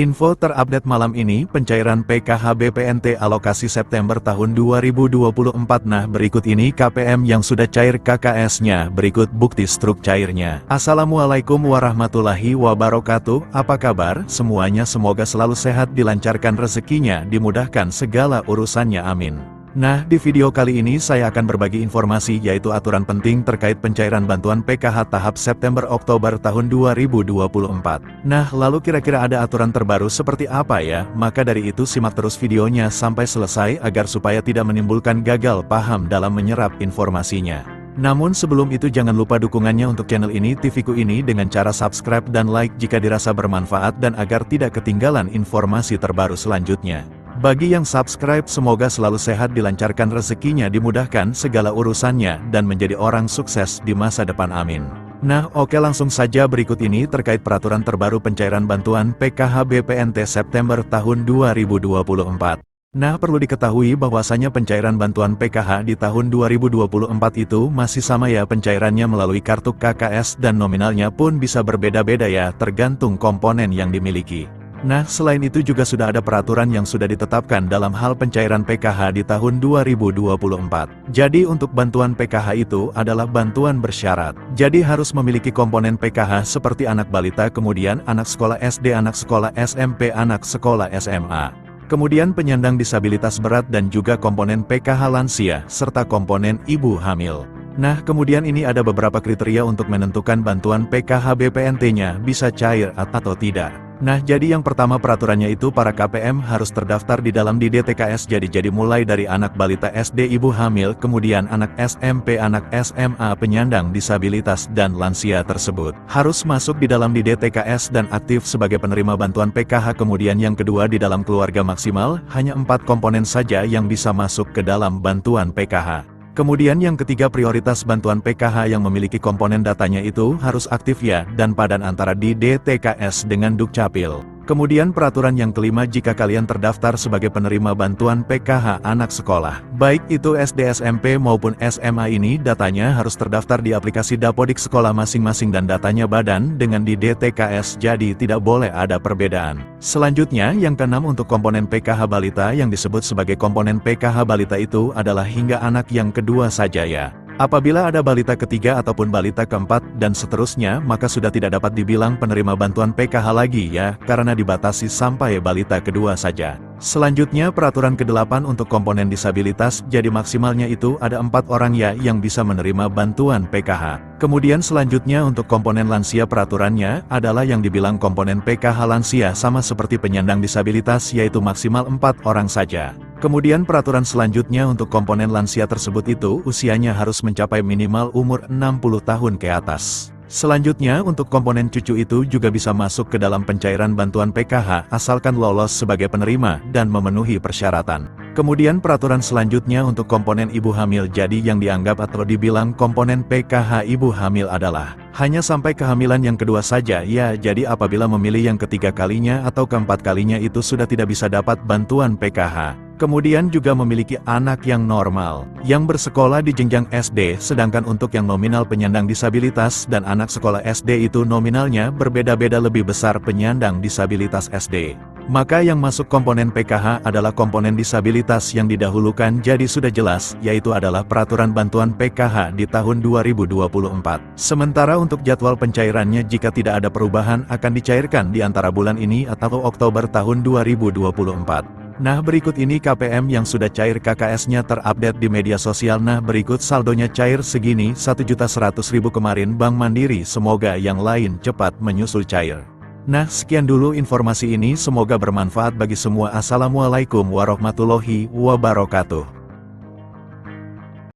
Info terupdate malam ini, pencairan PKH BPNT alokasi September tahun 2024. Nah, berikut ini KPM yang sudah cair KKS-nya, berikut bukti struk cairnya. Assalamualaikum warahmatullahi wabarakatuh, apa kabar? Semuanya semoga selalu sehat, dilancarkan rezekinya, dimudahkan segala urusannya, amin. Nah, di video kali ini saya akan berbagi informasi yaitu aturan penting terkait pencairan bantuan PKH tahap September-Oktober tahun 2024. Nah, lalu kira-kira ada aturan terbaru seperti apa ya? Maka dari itu simak terus videonya sampai selesai agar supaya tidak menimbulkan gagal paham dalam menyerap informasinya. Namun sebelum itu jangan lupa dukungannya untuk channel ini, TV-ku ini dengan cara subscribe dan like jika dirasa bermanfaat dan agar tidak ketinggalan informasi terbaru selanjutnya. Bagi yang subscribe semoga selalu sehat, dilancarkan rezekinya, dimudahkan segala urusannya, dan menjadi orang sukses di masa depan, amin. Nah, oke, langsung saja berikut ini terkait peraturan terbaru pencairan bantuan PKH BPNT September tahun 2024. Nah, perlu diketahui bahwasanya pencairan bantuan PKH di tahun 2024 itu masih sama ya, pencairannya melalui kartu KKS dan nominalnya pun bisa berbeda-beda ya, tergantung komponen yang dimiliki. Nah, selain itu juga sudah ada peraturan yang sudah ditetapkan dalam hal pencairan PKH di tahun 2024. Jadi untuk bantuan PKH itu adalah bantuan bersyarat. Jadi harus memiliki komponen PKH seperti anak balita, kemudian anak sekolah SD, anak sekolah SMP, anak sekolah SMA. Kemudian penyandang disabilitas berat dan juga komponen PKH lansia, serta komponen ibu hamil. Nah, kemudian ini ada beberapa kriteria untuk menentukan bantuan PKH BPNT-nya bisa cair atau tidak. Nah, jadi yang pertama peraturannya itu para KPM harus terdaftar di dalam DTKS. Jadi mulai dari anak balita SD, ibu hamil, kemudian anak SMP, anak SMA, penyandang disabilitas, dan lansia tersebut harus masuk di dalam DTKS dan aktif sebagai penerima bantuan PKH. Kemudian yang kedua, di dalam keluarga maksimal, hanya 4 komponen saja yang bisa masuk ke dalam bantuan PKH. Kemudian yang ketiga, prioritas bantuan PKH yang memiliki komponen datanya itu harus aktif ya, dan padan antara di DTKS dengan Dukcapil. Kemudian peraturan yang kelima, jika kalian terdaftar sebagai penerima bantuan PKH anak sekolah, baik itu SD, SMP maupun SMA, ini datanya harus terdaftar di aplikasi Dapodik sekolah masing-masing dan datanya badan dengan di DTKS, jadi tidak boleh ada perbedaan. Selanjutnya, yang keenam, untuk komponen PKH balita yang disebut sebagai komponen PKH balita itu adalah hingga anak yang kedua saja ya. Apabila ada balita ketiga ataupun balita keempat dan seterusnya, maka sudah tidak dapat dibilang penerima bantuan PKH lagi ya, karena dibatasi sampai balita kedua saja. Selanjutnya peraturan ke-8 untuk komponen disabilitas, jadi maksimalnya itu ada 4 orang ya yang bisa menerima bantuan PKH. Kemudian selanjutnya untuk komponen lansia, peraturannya adalah yang dibilang komponen PKH lansia sama seperti penyandang disabilitas, yaitu maksimal 4 orang saja. Kemudian peraturan selanjutnya untuk komponen lansia tersebut itu usianya harus mencapai minimal umur 60 tahun ke atas. Selanjutnya untuk komponen cucu itu juga bisa masuk ke dalam pencairan bantuan PKH asalkan lolos sebagai penerima dan memenuhi persyaratan. Kemudian peraturan selanjutnya untuk komponen ibu hamil, jadi yang dianggap atau dibilang komponen PKH ibu hamil adalah hanya sampai kehamilan yang kedua saja ya, jadi apabila memilih yang ketiga kalinya atau keempat kalinya itu sudah tidak bisa dapat bantuan PKH. Kemudian juga memiliki anak yang normal, yang bersekolah di jenjang SD, sedangkan untuk yang nominal penyandang disabilitas dan anak sekolah SD itu nominalnya berbeda-beda, lebih besar penyandang disabilitas SD. Maka yang masuk komponen PKH adalah komponen disabilitas yang didahulukan, jadi sudah jelas, yaitu adalah peraturan bantuan PKH di tahun 2024. Sementara untuk jadwal pencairannya jika tidak ada perubahan akan dicairkan di antara bulan ini atau Oktober tahun 2024. Nah, berikut ini KPM yang sudah cair KKS-nya terupdate di media sosial. Nah, berikut saldonya cair segini, 1.100.000 kemarin Bank Mandiri, semoga yang lain cepat menyusul cair. Nah, sekian dulu informasi ini, semoga bermanfaat bagi semua. Assalamualaikum warahmatullahi wabarakatuh.